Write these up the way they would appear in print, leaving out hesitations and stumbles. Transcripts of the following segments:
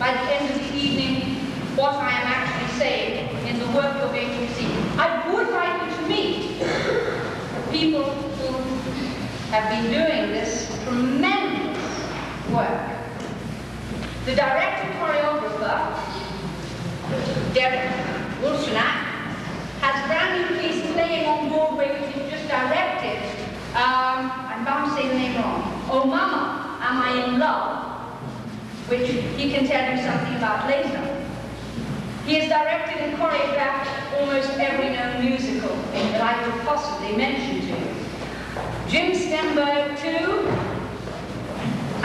by the end of the evening what I am actually saying in the work you're going to see. I would like you to meet the people who have been doing this tremendous work. The director-choreographer, Derek Wilsonak, has a brand new piece playing on Broadway which he's just directed. I'm bound to say the name wrong. Oh Mama, Am I in Love? Which he can tell you something about later. He has directed and choreographed almost every known musical that I could possibly mention to you. Jim Stenberg, too.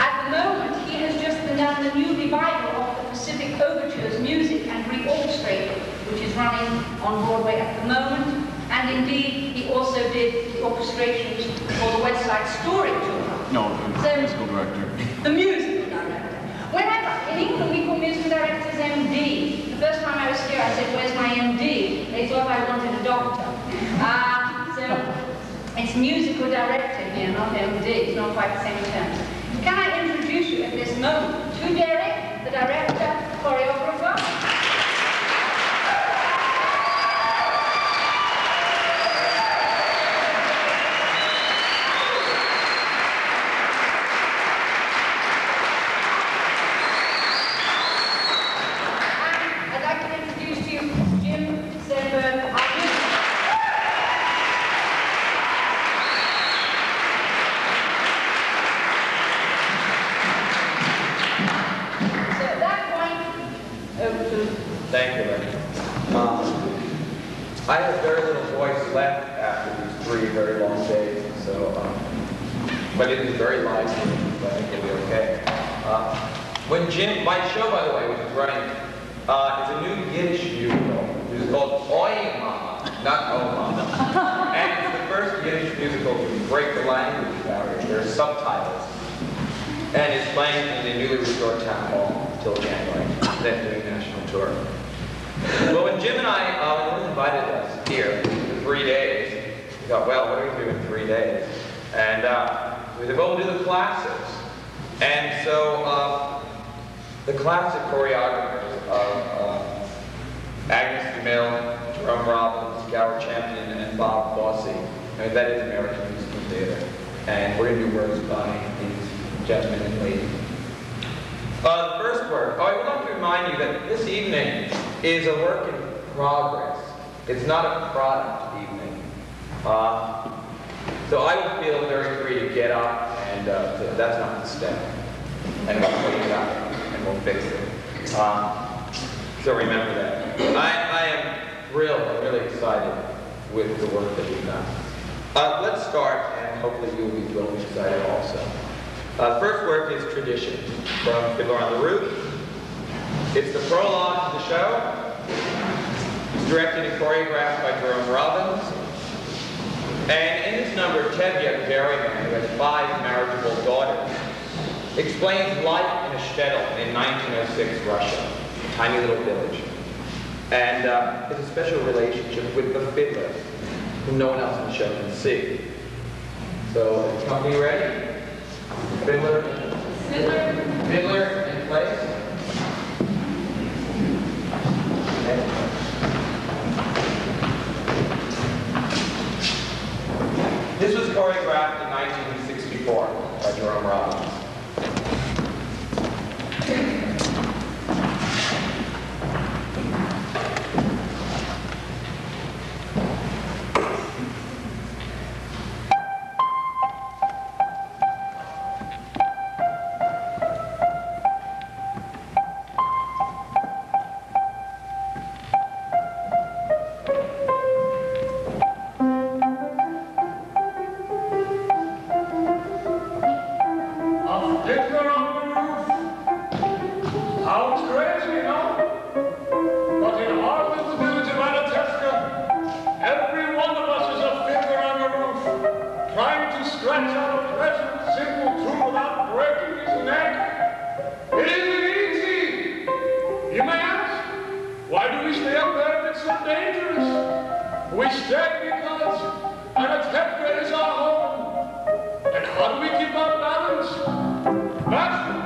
At the moment, he has just done the new revival of the Pacific Overtures music and reorchestrated, which is running on Broadway at the moment. And indeed, he also did the orchestrations for the West Side Story tour. No, the musical director. The musical director. When I got in England, we call musical directors MD. The first time I was here, I said, "Where's my MD?" They thought I wanted a doctor. So it's musical director here, not MD. It's not quite the same term. Can I introduce you at this moment to Derek, the director, choreographer? Thank you, Larry. I have very little voice left after these 3 very long days, so, but it is very lively, but I think it'll be okay. My show, by the way, which is running, is a new Yiddish musical. It is called Oi Mama, not Oh Mama. And it's the first Yiddish musical to break the language barrier. There are subtitles. And it's playing in the newly restored town hall until January, then doing a national tour. Well, when Jim and I invited us here for 3 days, we thought, well, what are we going to do in 3 days? And we said, well, we'll do the classics. And so the classic choreographers of Agnes DeMille, Jerome Robbins, Gower Champion, and Bob Fosse. I mean, that is American musical theater. And we're going to do works by these gentlemen and ladies. The first work, I would like to remind you that this evening is a work in progress. It's not a product evening. So I would feel very free to get up and that's not the step. And we'll clean it up and we'll fix it. So remember that. I am thrilled, I'm really excited with the work that we've done. Let's start, and hopefully you will be thrilled and excited also. First work is Tradition from Fiddler on the Roof. It's the prologue to the show. It's directed and choreographed by Jerome Robbins. And in this number, Tevye, a dairyman who has 5 marriageable daughters, explains life in a shtetl in 1906 Russia, a tiny little village. And it's a special relationship with the fiddler, whom no one else in the show can see. So, is the company ready? Fiddler in place. This was choreographed in 1964 by Jerome Robbins.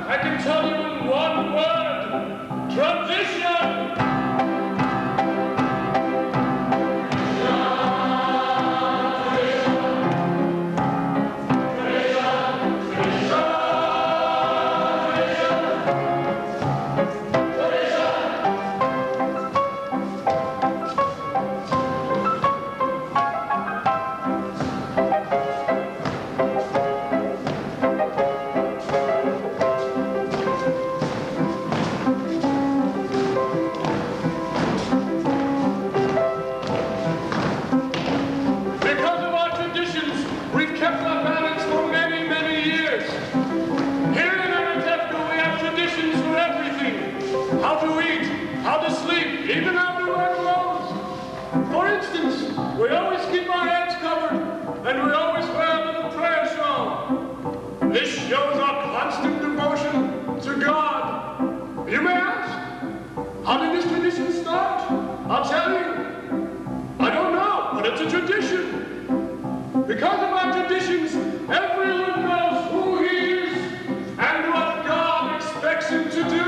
I can tell you in one word. but it's a tradition. Because of our traditions, everyone knows who he is and what God expects him to do.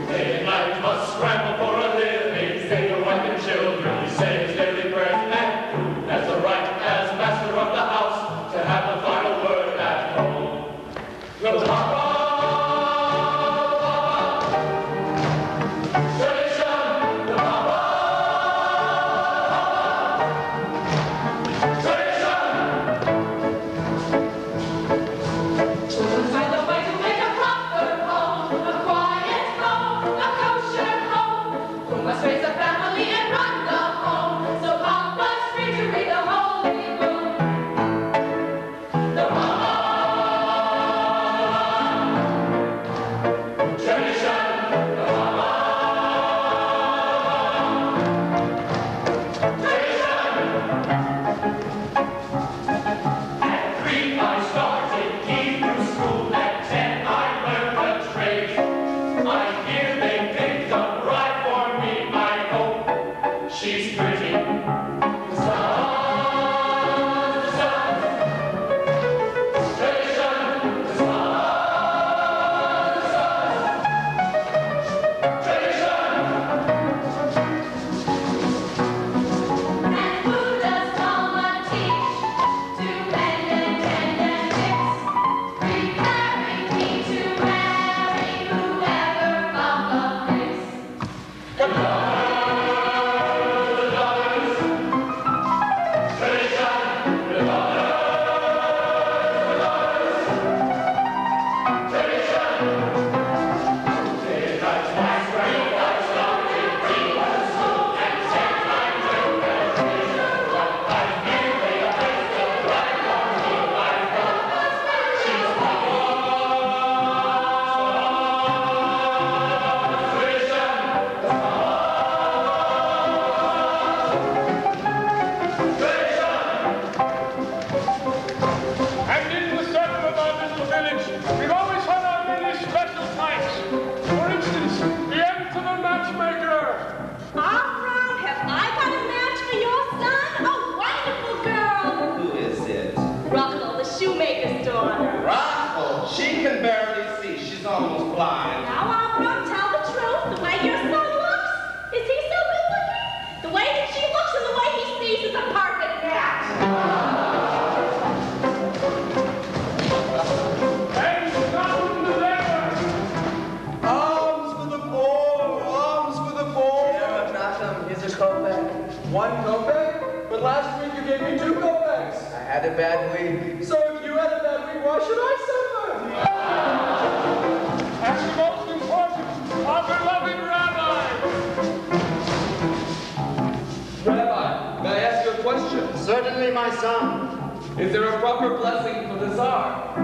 Day and night must scramble for a living, say your wife and children, he says daily prayers, and who has the right as master of the house to have the final word at home? The Papa!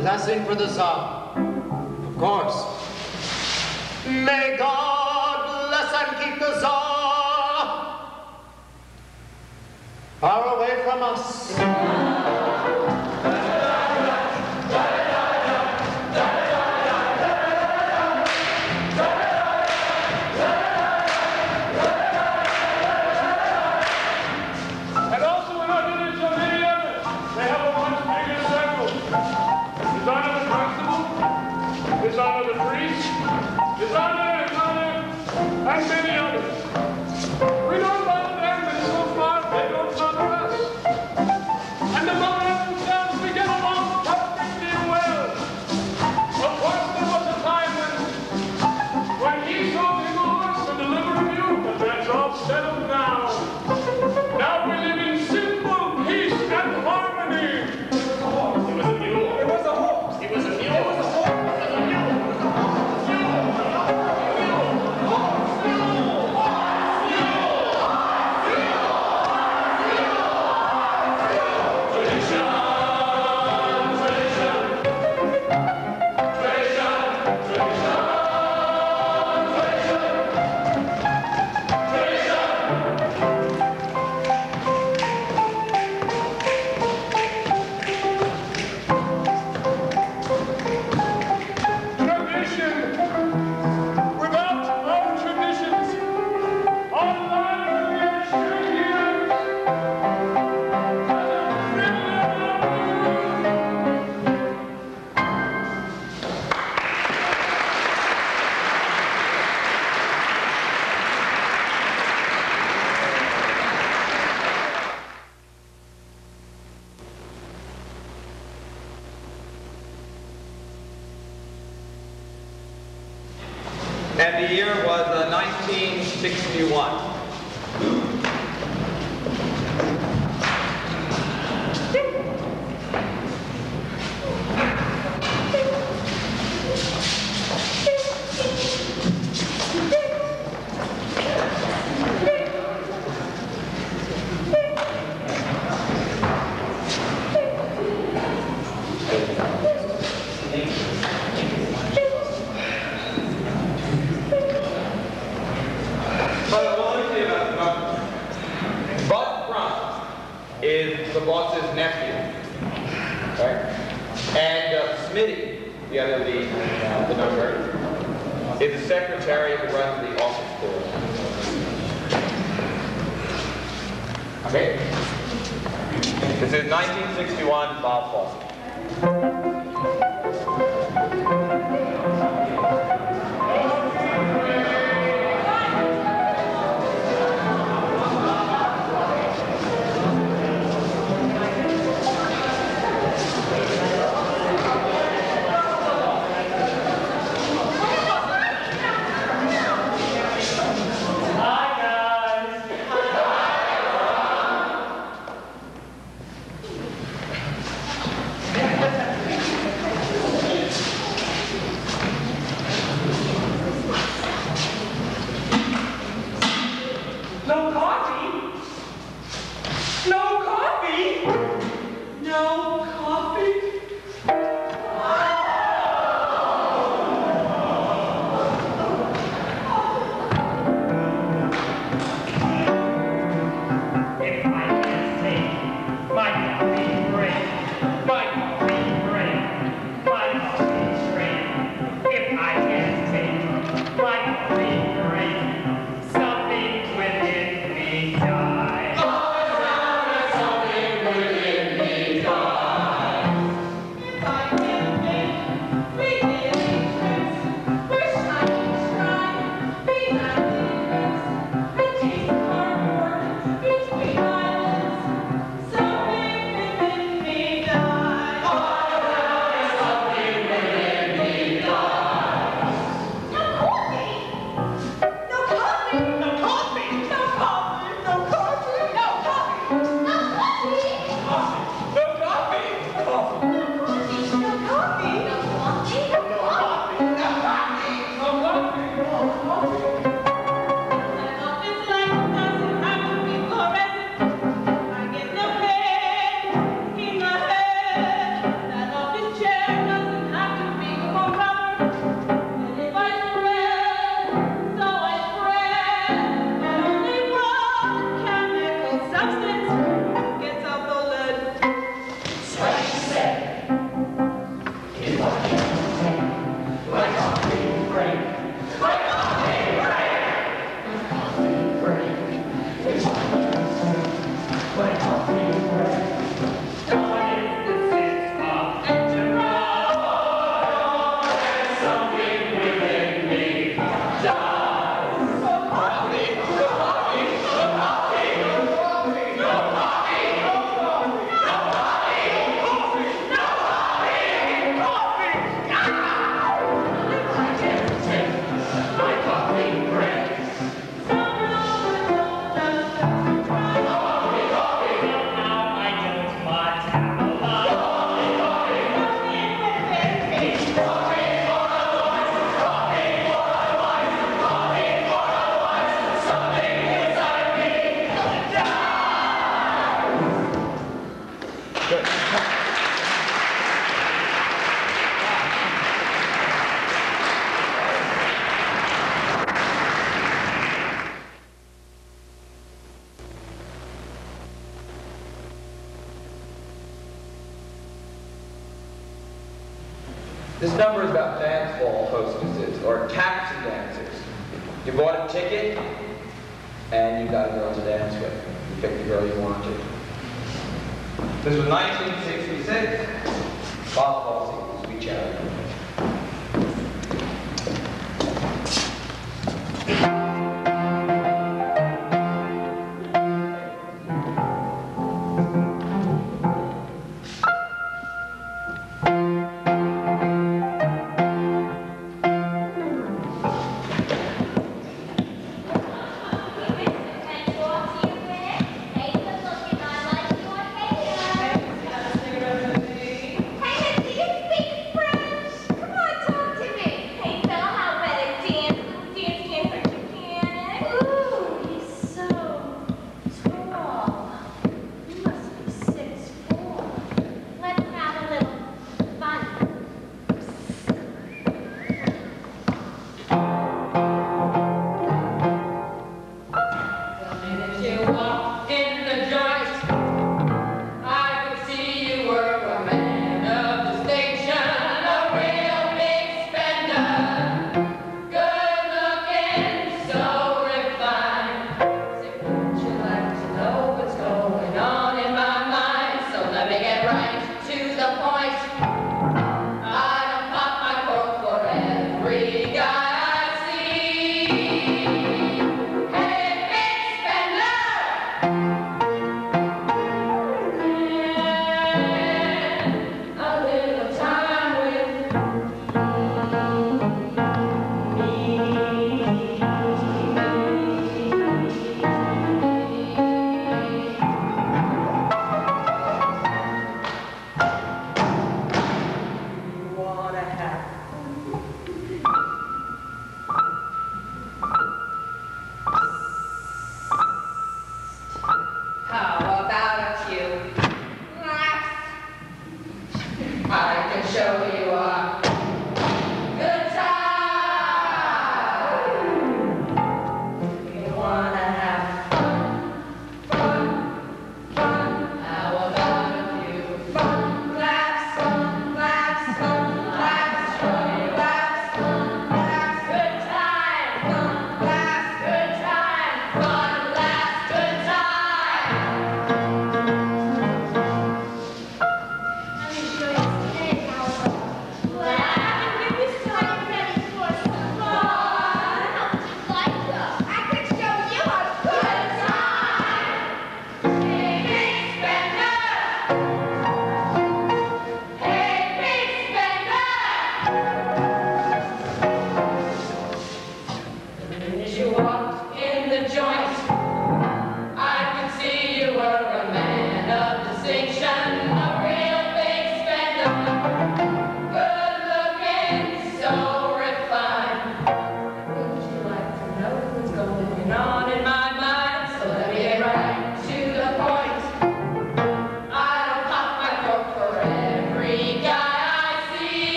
Blessing for the Tsar. Of course. May God bless and keep the Tsar far away from us. And many others. We don't love them, but so far they don't love us. And among ourselves, we get along perfectly well. Of course, there was a time when he told me Lord to deliver you, but that's all settled now. Now we live in simple peace and harmony. It was a mule. It was a horse. It was a mule. It was a horse. It was a mule. It was a horse. 1961. Is the boss's nephew, right? And Smitty, the other the number, is the secretary who runs the office store. Okay? This is 1961 Bob Fosse. This number is about dance hall hostesses, or taxi dancers. You bought a ticket, and you got a girl to dance with. You picked the girl you wanted. This was 1966. Bob Fosse, Sweet Charity.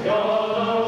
So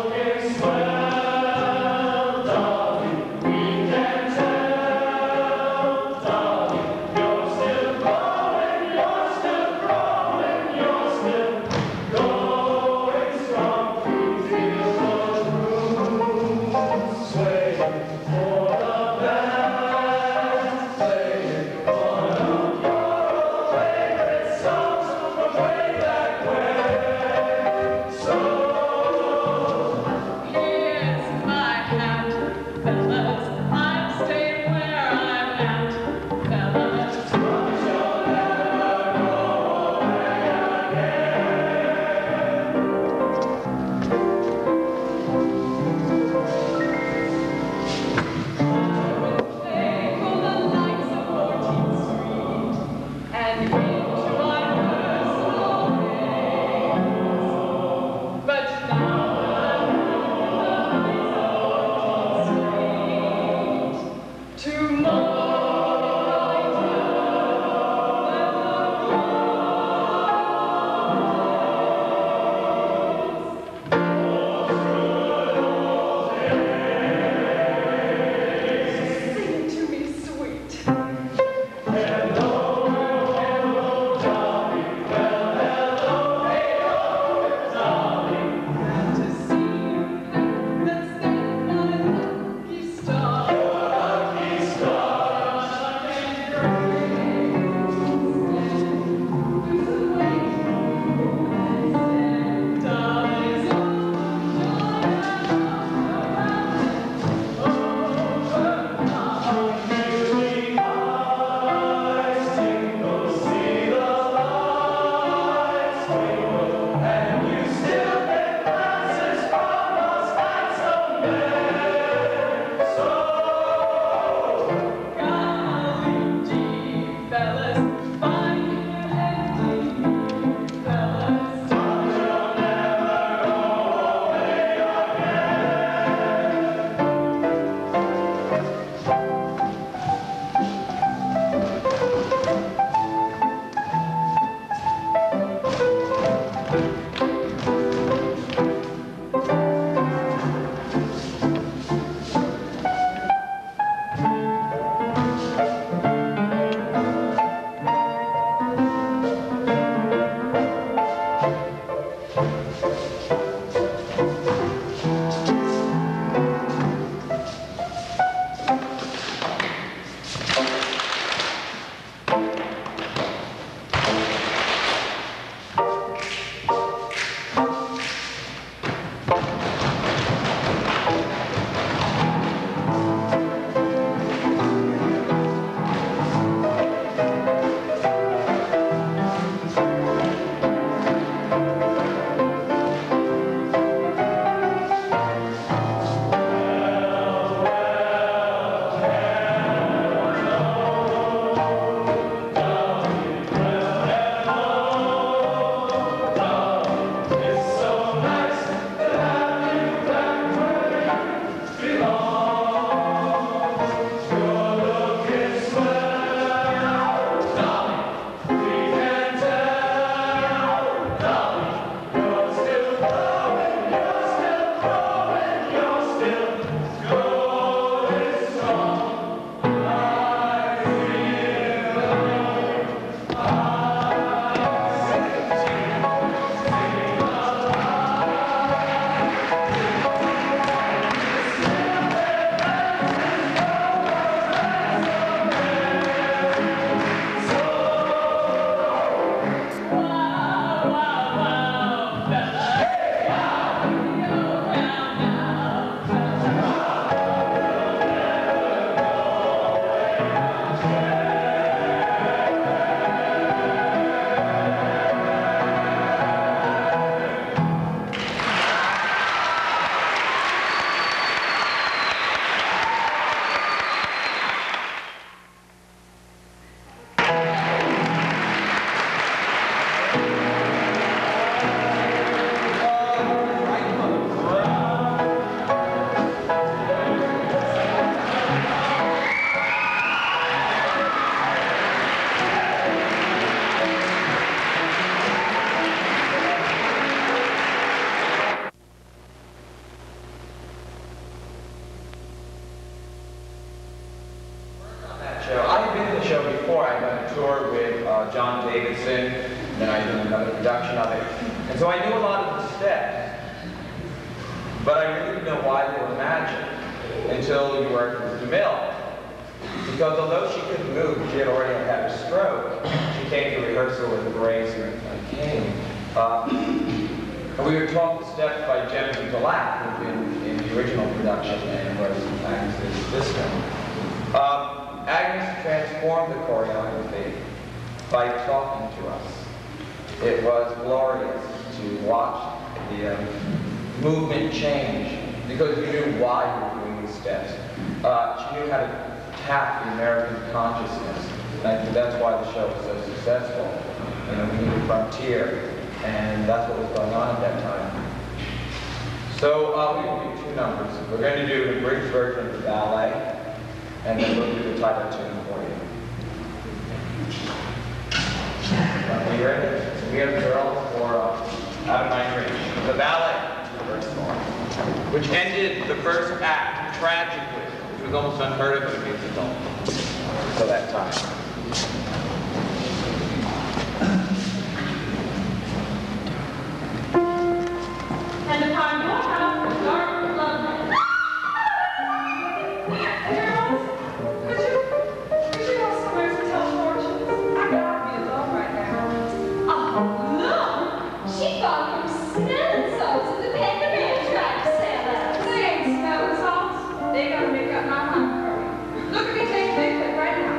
But I really didn't know why they were magic until you worked with Camille. Because although she couldn't move, she had already had a stroke. She came to rehearsal with Grace and King. And we were taught the steps by Genevieve Delac, who in the original production and was Agnes' assistant. Agnes transformed the choreography by talking to us. It was glorious to watch the movement change because you knew why you were doing these steps. She knew how to tap the American consciousness. And I think that's why the show was so successful. You know, we needed frontier, and that's what was going on at that time. So we're going to do two numbers. We're going to do the bridge version of the ballet, and then we'll do the title tune for you. Are you ready? So we have the girls for Out of My Reach. The ballet, the first one, which ended the first act tragically, which was almost unheard of in a musical until that time. And upon your house, the dark blood. Girls, could you go somewhere to tell fortunes? I gotta be alone right now. Oh, no! She thought you were smelling salts in the paper man tried to sell us. They ain't smelling salts. They gotta make up my mind for me. Look at me take a big right now.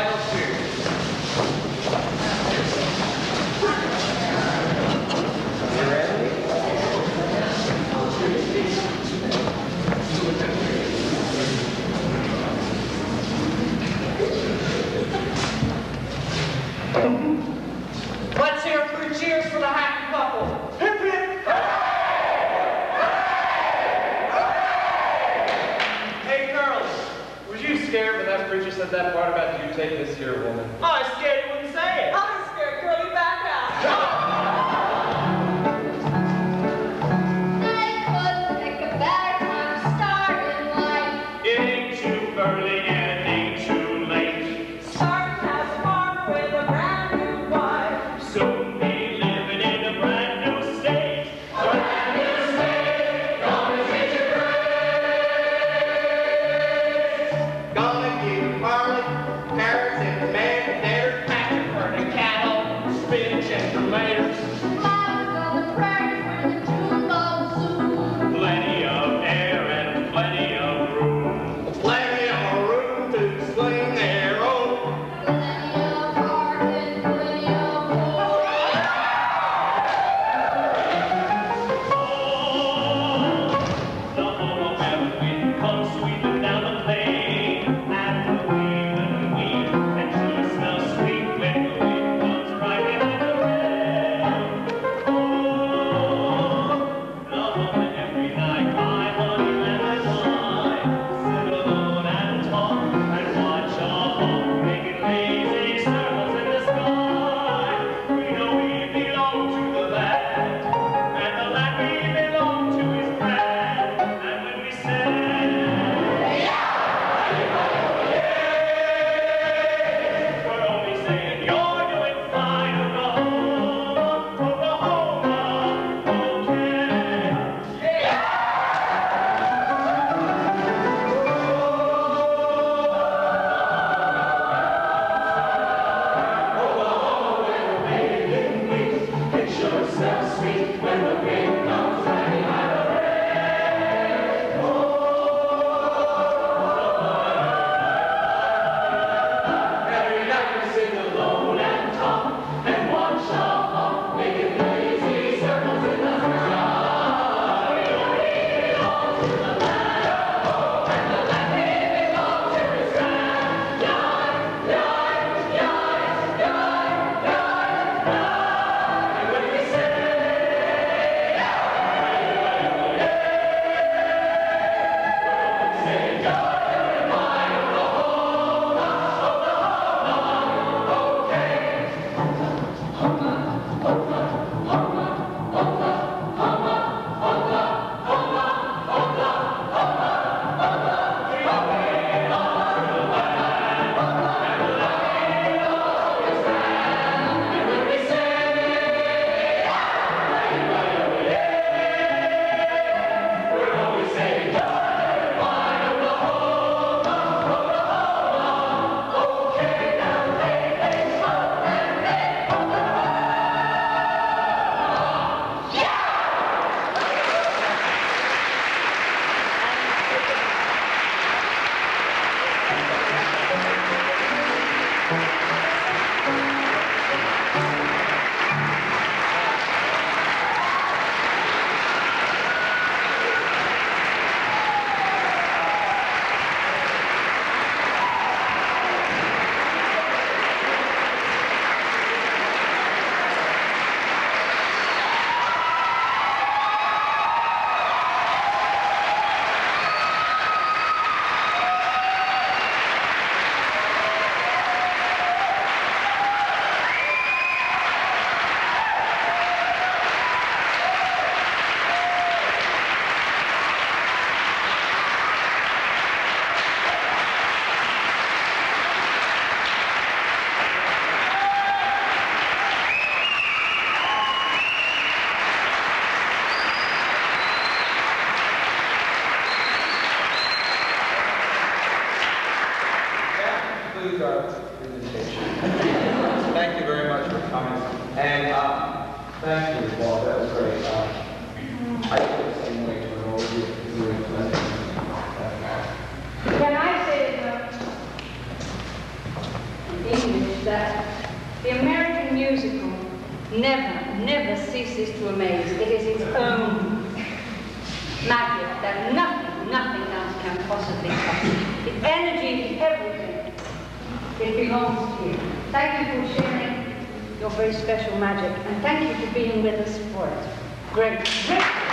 final two. You ready? Let's hear 3 cheers for the happy couple. Hip hip. Hey, girls, was you scared when that preacher said that part about you take this here woman? I was scared you wouldn't say it. I'm scared Curly back out. I couldn't pick a better time to start in life. It ain't too early and it ain't too late. Starting as a farmer with a brand new wife. Soon be living in a brand new state. A brand new state, gonna treat you great. Gonna give barley, carrots, and mashed potatoes, pasture for the cattle, spinach and tomatoes. Mama's on the prairie where the June bugs zoom. Plenty of air and plenty of room. Plenty of room to sling their own. Plenty of heart and plenty of hope. The whole of wind comes sweeping down the plain, and the weed, and she smells sweet when the wind comes right behind the rain. Oh, the moment every night, my honey and my wine, sit alone and talk and watch a hawk making lazy circles in the sky. We know we belong to the land, and the land we belong to is grand. And when we say, we're only saying you're doing fine, Oklahoma, Oklahoma, okay. It sure smells sweet when the wind comes right behind the rain. Every night we sit alone and talk and watch a hawk making lazy circles in the sky. We don't belong to the land, and the land we belong to is grand. Yard, yard, yard, yard, yard, yard. And when we say, say, God, you're mine, Oklahoma, Oklahoma, okay. That concludes our presentation. Thank you very much for coming. And thank you, Paul. That was great. I feel the same way to all of you. You were pleasant. Can I say that never ceases to amaze. It is its own magic that nothing else can possibly touch. The energy is everything. It belongs to you. Thank you for sharing your very special magic, and thank you for being with us for it. Great.